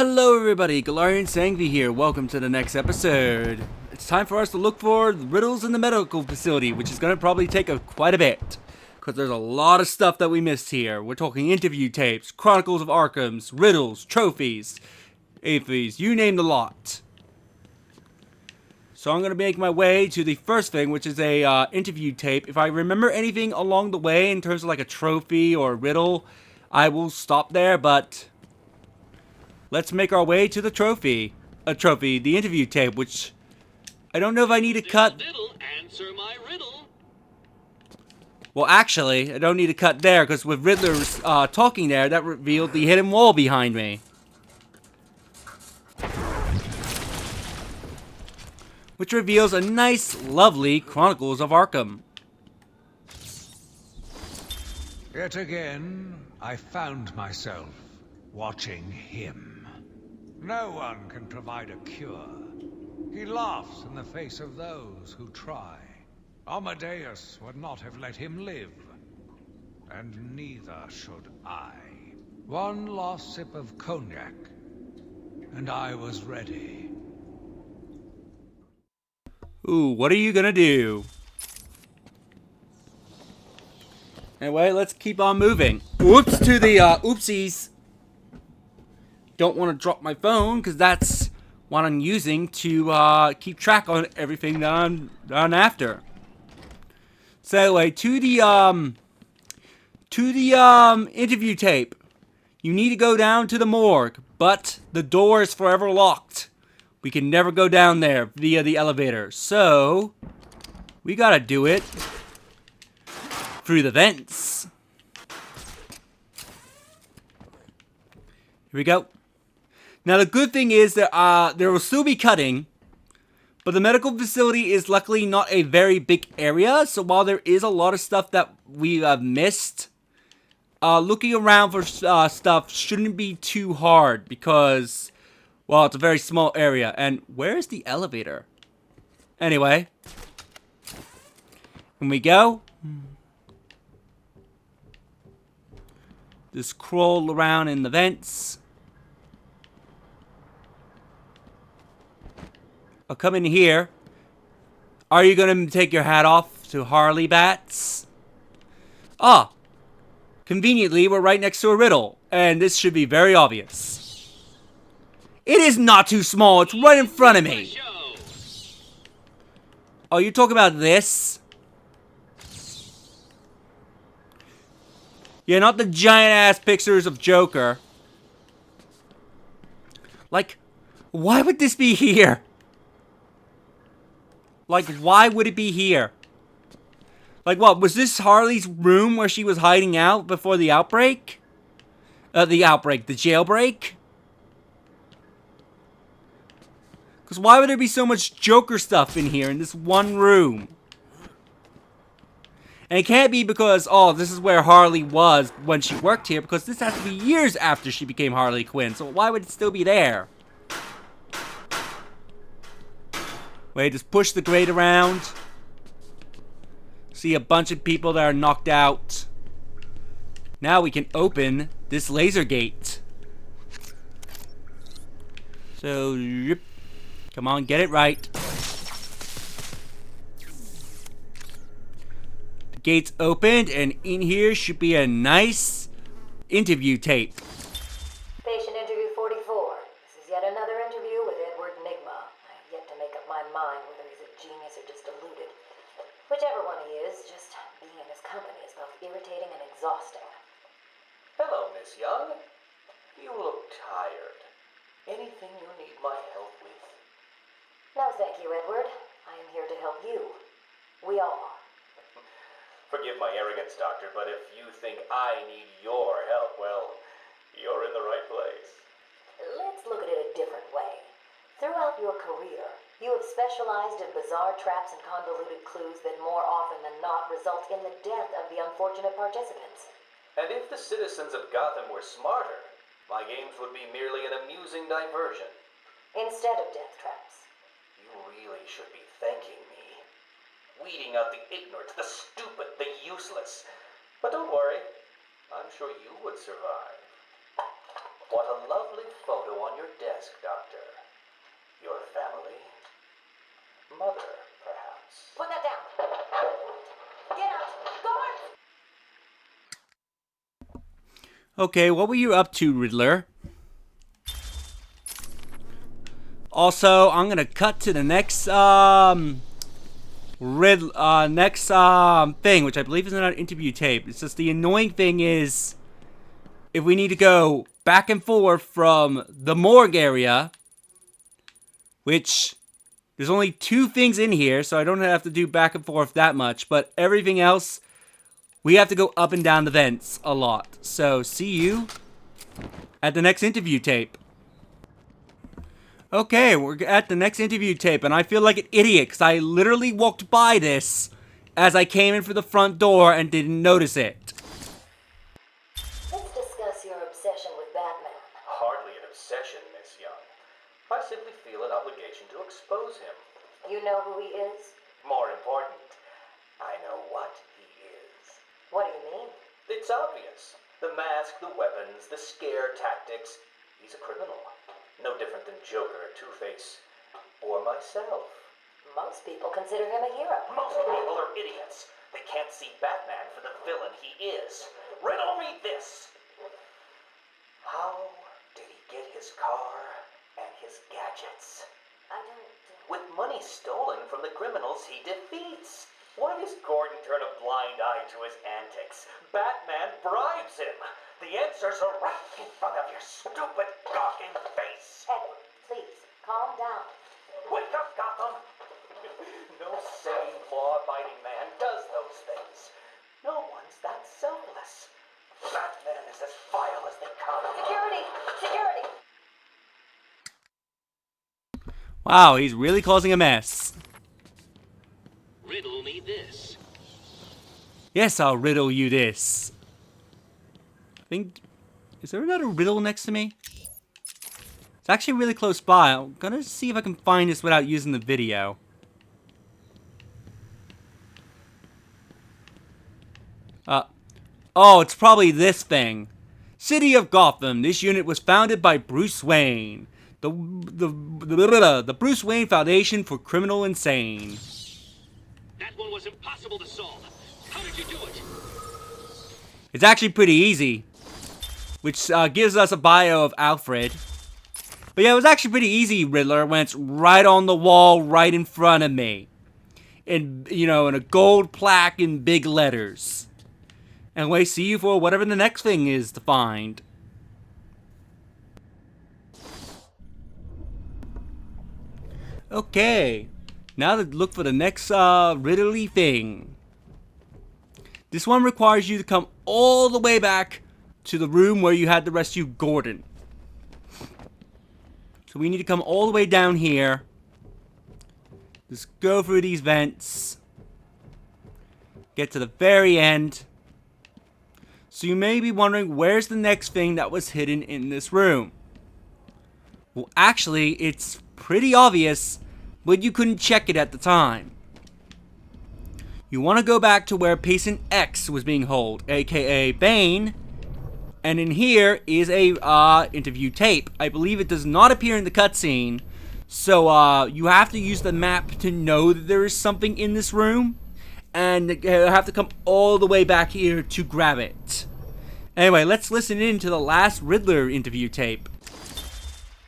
Hello everybody, Galarian Sangvi here. Welcome to the next episode. It's time for us to look for riddles in the medical facility, which is going to probably take quite a bit. Because there's a lot of stuff that we missed here. We're talking interview tapes, Chronicles of Arkham's, riddles, trophies, aphies, you name the lot. So I'm going to make my way to the first thing, which is a interview tape. If I remember anything along the way in terms of like a trophy or a riddle, I will stop there, but let's make our way to the trophy. The interview tape, which I don't know if I need to cut. Answer my riddle. Well, actually, I don't need to cut there, because with Riddler's talking there, that revealed the hidden wall behind me. Which reveals a nice, lovely Chronicles of Arkham. Yet again, I found myself watching him. No one can provide a cure. He laughs in the face of those who try. Amadeus would not have let him live. And neither should I. One last sip of cognac, and I was ready. Ooh, what are you gonna do? Anyway, let's keep on moving. Whoops to the oopsies. Don't want to drop my phone, because that's what I'm using to keep track on everything that I'm after. So anyway, to the interview tape. You need to go down to the morgue, but the door is forever locked. We can never go down there via the elevator. So we gotta do it through the vents. Here we go. Now the good thing is that there will still be cutting, but the medical facility is luckily not a very big area. So while there is a lot of stuff that we have missed, looking around for stuff shouldn't be too hard because, well, it's a very small area. And where's the elevator? Anyway, when we go, just crawl around in the vents. I'll come in here. Are you gonna take your hat off to Harley Bats? Ah, conveniently, we're right next to a riddle, and this should be very obvious. It is not too small, it's right in front of me. Oh, you're talking about this? Yeah, not the giant-ass pictures of Joker. Like, why would this be here? Like, why would it be here? Like, what? Was this Harley's room where she was hiding out before the outbreak? The jailbreak? Because why would there be so much Joker stuff in here in this one room? And it can't be because, oh, this is where Harley was when she worked here, because this has to be years after she became Harley Quinn. So why would it still be there? Wait, just push the grate around. See a bunch of people that are knocked out. Now we can open this laser gate. So, yep. Come on, get it right. The gate's opened, and in here should be a nice interview tape. Patient interview 44. This is yet another interview with Edward Nigma. I have yet to make up my mind whether he's a genius or just deluded. Whichever one he is, just being in his company is both irritating and exhausting. Hello, Miss Young. You look tired. Anything you need my help with? No, thank you, Edward. I am here to help you. We all are. Forgive my arrogance, Doctor, but if you think I need your help, well, you're in the right place. Let's look at it a different way. Throughout your career, you have specialized in bizarre traps and convoluted clues that more often than not result in the death of the unfortunate participants. And if the citizens of Gotham were smarter, my games would be merely an amusing diversion. Instead of death traps. You really should be thanking me. Weeding out the ignorant, the stupid, the useless. But don't worry, I'm sure you would survive. What a lovely photo on your desk, Doctor. Your family? Mother, perhaps. Put that down. Get out. Guards! Okay, what were you up to, Riddler? Also, I'm gonna cut to the next thing, which I believe is an interview tape. It's just the annoying thing is, if we need to go back and forth from the morgue area, which there's only 2 things in here, so I don't have to do back and forth that much, but everything else, we have to go up and down the vents a lot. So, see you at the next interview tape. Okay, we're at the next interview tape, and I feel like an idiot, because I literally walked by this as I came in for the front door and didn't notice it. Let's discuss your obsession with Batman. Hardly an obsession, Miss Young. I simply feel an obligation to expose him. You know who he is? More important, I know what he is. What do you mean? It's obvious. The mask, the weapons, the scare tactics. He's a criminal. No different than Joker, Two-Face, or myself. Most people consider him a hero. Most people are idiots. They can't see Batman for the villain he is. Riddle me this. How did he get his car and his gadgets? I don't... With money stolen from the criminals he defeats. Why does Gordon turn a blind eye to his antics? Batman bribes him. The answers are right in front of your stupid, gawking face. Edward, please, calm down. Wake up, Gotham! No sane, law-abiding man does those things. No one's that selfless. Batman is as vile as they come. Security! Security! Wow, he's really causing a mess. Riddle me this. Yes, I'll riddle you this. Is there another riddle next to me? It's actually really close by. I'm gonna see if I can find this without using the video. Oh, it's probably this thing. City of Gotham. This unit was founded by Bruce Wayne. The Bruce Wayne Foundation for Criminal Insane. That one was impossible to solve. How did you do it? It's actually pretty easy. Which gives us a bio of Alfred. But yeah, it was actually pretty easy, Riddler, when it's right on the wall, right in front of me. In, you know, in a gold plaque in big letters. Anyway, see you for whatever the next thing is to find. Okay. Now to look for the next riddly thing. This one requires you to come all the way back to the room where you had to rescue Gordon. So we need to come all the way down here. Just go through these vents. Get to the very end. So you may be wondering, where's the next thing that was hidden in this room? Well, actually, it's pretty obvious, but you couldn't check it at the time. You want to go back to where patient X was being held, aka Bane. And in here is a interview tape. I believe it does not appear in the cutscene. So you have to use the map to know that there is something in this room. And you have to come all the way back here to grab it. Anyway, let's listen in to the last Riddler interview tape.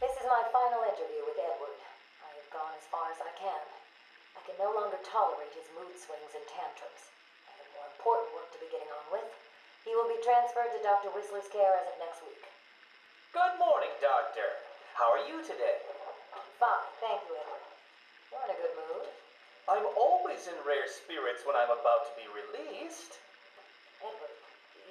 This is my final interview with Edward. I have gone as far as I can. I can no longer tolerate his mood swings and tantrums. I have more important work to be getting on with. He will be transferred to Dr. Whistler's care as of next week. Good morning, Doctor. How are you today? Fine, thank you, Edward. You're in a good mood. I'm always in rare spirits when I'm about to be released. Edward,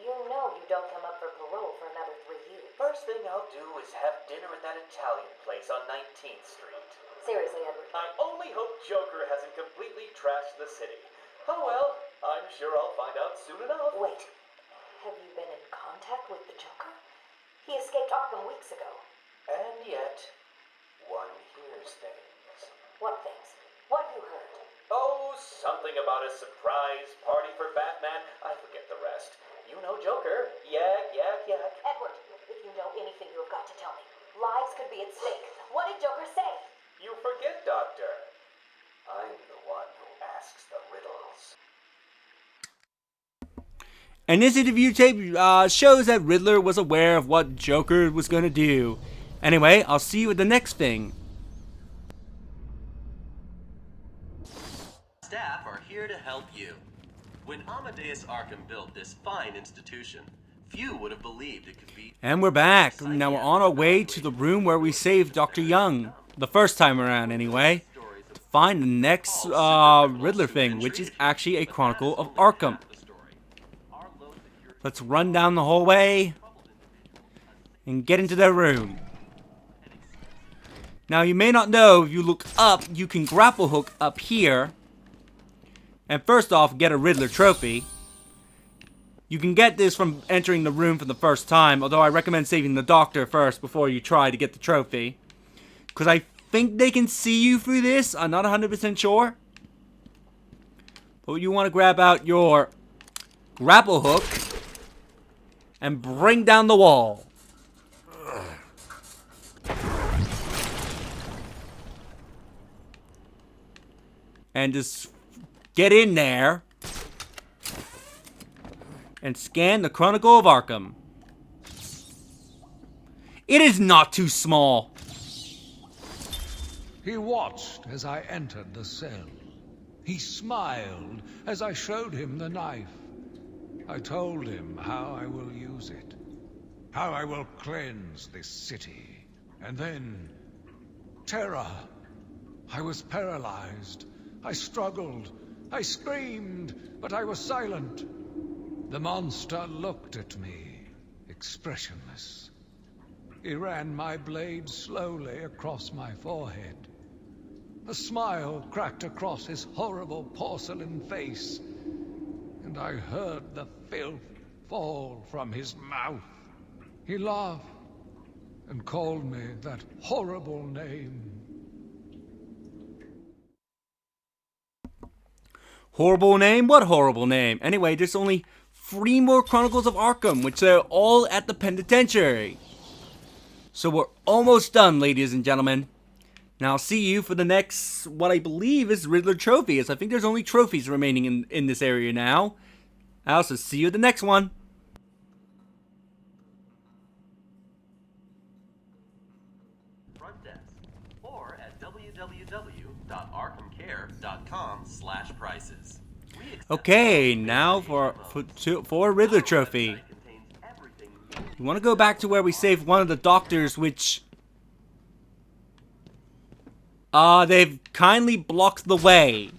you know you don't come up for parole for another 3 years. First thing I'll do is have dinner at that Italian place on 19th Street. Seriously, Edward. I only hope Joker hasn't completely trashed the city. Oh well, I'm sure I'll find out soon enough. Wait. Have you been in contact with the Joker? He escaped Arkham weeks ago. And yet, one hears things. What things? What have you heard? Oh, something about a surprise party for Batman. I forget the rest. You know Joker. Yak, yak, yak. Edward, if you know anything, you've got to could be at stake. What did Joker say? You forget, Doctor. I'm the one who asks the riddles. And this interview tape shows that Riddler was aware of what Joker was going to do. Anyway, I'll see you at the next thing. Staff are here to help you. When Amadeus Arkham built this fine institution, few would have believed it could be... And we're back. Now we're on our way to the room where we saved Dr. Young. The first time around, anyway. To find the next Riddler thing, which is actually a Chronicle of Arkham. Let's run down the hallway and get into their room. Now you may not know, if you look up, you can grapple hook up here. And first off, get a Riddler trophy. You can get this from entering the room for the first time, although I recommend saving the doctor first before you try to get the trophy. Because I think they can see you through this, I'm not 100% sure. But you want to grab out your grapple hook and bring down the wall. And just get in there and scan the Chronicle of Arkham. It is not too small. He watched as I entered the cell. He smiled as I showed him the knife. I told him how I will use it, how I will cleanse this city. And then, terror. I was paralyzed. I struggled. I screamed, but I was silent. The monster looked at me, expressionless. He ran my blade slowly across my forehead. A smile cracked across his horrible porcelain face, and I heard the filth fall from his mouth. He laughed and called me that horrible name. Horrible name? What horrible name? Anyway, there's only 3 more Chronicles of Arkham, which are all at the penitentiary. So we're almost done, ladies and gentlemen. Now I'll see you for the next, what I believe is Riddler trophies. I think there's only trophies remaining in this area now. I'll also see you at the next one. Front desk, or at www.arkhamcare.com/prices. Okay, now for a Riddler trophy. You want to go back to where we saved one of the doctors, which they've kindly blocked the way.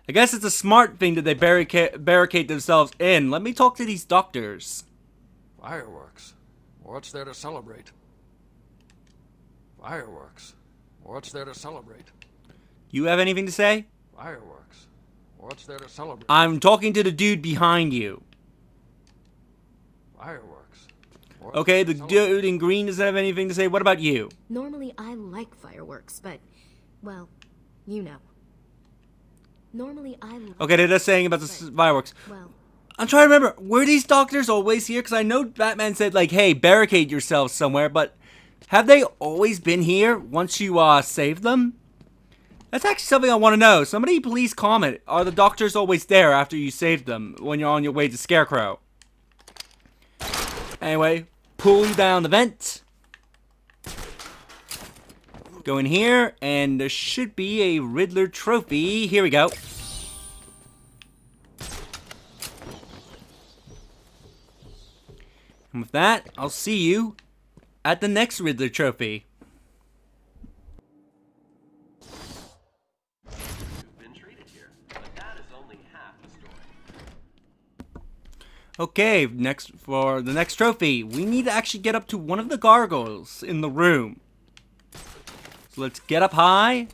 I guess it's a smart thing that they barricade themselves in. Let me talk to these doctors. Fireworks. What's there to celebrate? Fireworks. What's there to celebrate? You have anything to say? Fireworks. What's there to celebrate? I'm talking to the dude behind you. Fireworks. Okay, the dude in green doesn't have anything to say. What about you? Normally I like fireworks, but, well, you know. Normally I like... Okay, they're just saying about the fireworks. Well... I'm trying to remember, were these doctors always here? Because I know Batman said, like, hey, barricade yourselves somewhere, but have they always been here once you, saved them? That's actually something I want to know. Somebody please comment. Are the doctors always there after you saved them when you're on your way to Scarecrow? Anyway, pull down the vent. Go in here, and there should be a Riddler trophy. Here we go. And with that, I'll see you at the next Riddler trophy. You've been treated here, but that is only half the story. Okay, for the next trophy, we need to actually get up to one of the gargoyles in the room. So let's get up high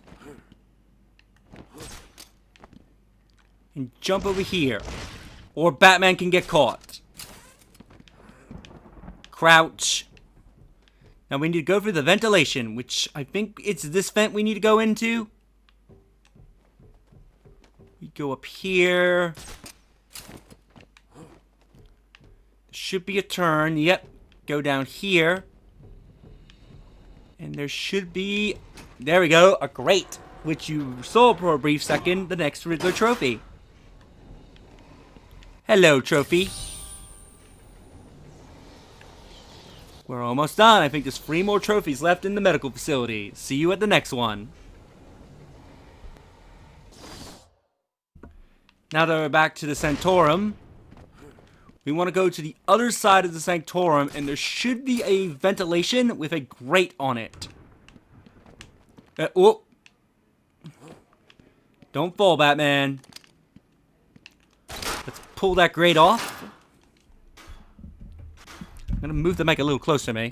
and jump over here, or Batman can get caught. Crouch. Now we need to go through the ventilation, which I think it's this vent we need to go into. We go up here. Should be a turn. Yep. Go down here. And there should be, there we go, a grate, which you saw for a brief second, the next Riddler trophy. Hello, trophy. We're almost done. I think there's 3 more trophies left in the medical facility. See you at the next one. Now that we're back to the Sanctorum, we want to go to the other side of the Sanctorum, and there should be a ventilation with a grate on it. Oh! Don't fall, Batman. Let's pull that grate off. I'm gonna move the mic a little closer to me.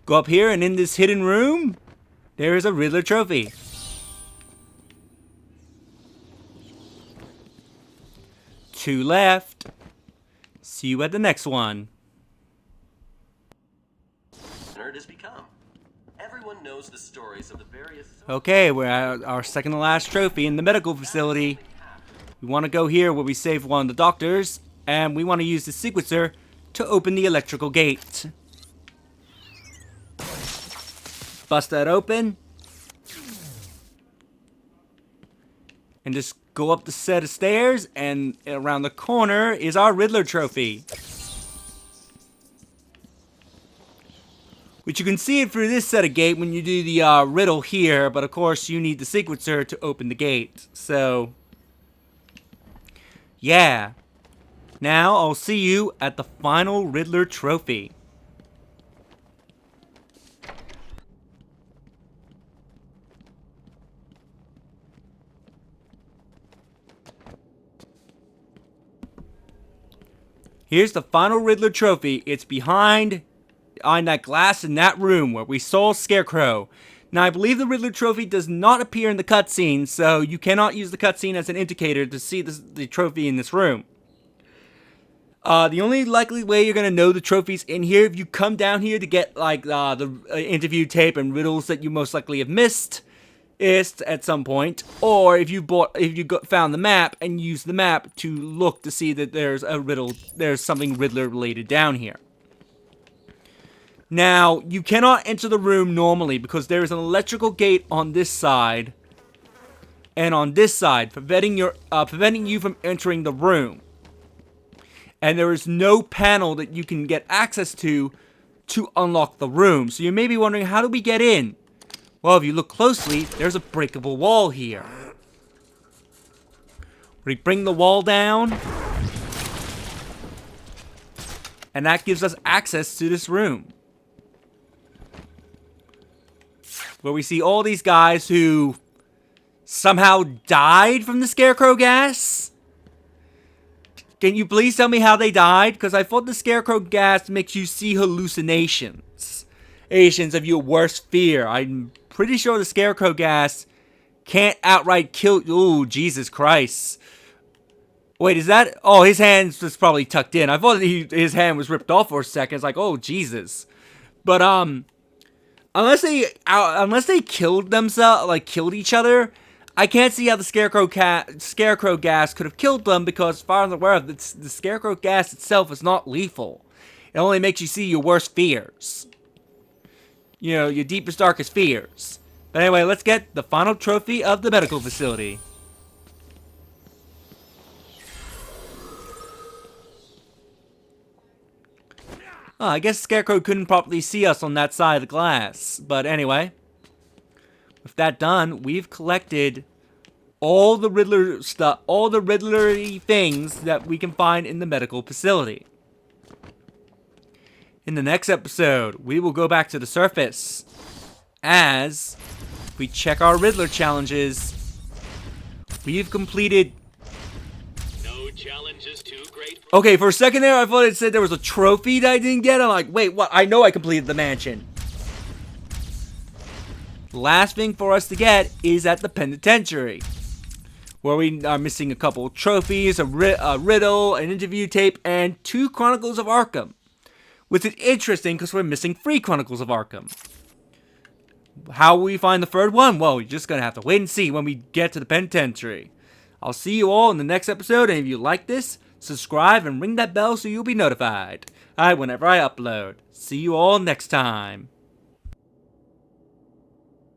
Go up here, and in this hidden room, there is a Riddler trophy. Two left. See you at the next one. It has become. Everyone knows the stories of the various. Okay, we're at our second to last trophy in the medical facility. We want to go here where we save one of the doctors, and we want to use the sequencer to open the electrical gate. Bust that open. And just go up the set of stairs, and around the corner is our Riddler trophy. Which you can see it through this set of gate when you do the riddle here, but of course you need the sequencer to open the gate. So, yeah. Now I'll see you at the final Riddler trophy. Here's the final Riddler trophy. It's behind on that glass in that room where we saw Scarecrow. Now, I believe the Riddler trophy does not appear in the cutscene, so you cannot use the cutscene as an indicator to see the trophy in this room. The only likely way you're going to know the trophy's in here, if you come down here to get like the interview tape and riddles that you most likely have missed is at some point, or if you found the map and used the map to look to see that there's something Riddler related down here. Now, you cannot enter the room normally because there is an electrical gate on this side and on this side, preventing you from entering the room. And there is no panel that you can get access to unlock the room. So you may be wondering, how do we get in? Well, if you look closely, there's a breakable wall here. We bring the wall down, and that gives us access to this room, where we see all these guys who somehow died from the Scarecrow gas. Can you please tell me how they died? Because I thought the Scarecrow gas makes you see hallucinations of your worst fear. I'm pretty sure the Scarecrow gas can't outright kill. Ooh, Jesus Christ. Wait, is that? Oh, his hand was probably tucked in. I thought his hand was ripped off for a second. It's like, oh, Jesus. But, unless they killed themselves, like killed each other, I can't see how the Scarecrow gas could have killed them, because as far as I'm aware of, the Scarecrow gas itself is not lethal. It only makes you see your worst fears. You know, your deepest, darkest fears. But anyway, let's get the final trophy of the medical facility. Oh, I guess Scarecrow couldn't properly see us on that side of the glass. But anyway, with that done, we've collected all the Riddler stuff, all the Riddler-y things that we can find in the medical facility. In the next episode, we will go back to the surface as we check our Riddler challenges. We've completed... No challenge is too great. Okay, for a second there, I thought it said there was a trophy that I didn't get. I'm like, wait, what? I know I completed the mansion. Last thing for us to get is at the penitentiary, where we are missing a couple of trophies, a riddle, an interview tape, and 2 Chronicles of Arkham. Which is interesting because we're missing 3 Chronicles of Arkham. How will we find the 3rd one? Well, you're just going to have to wait and see when we get to the penitentiary. I'll see you all in the next episode, and if you like this, subscribe and ring that bell so you'll be notified whenever I upload. See you all next time.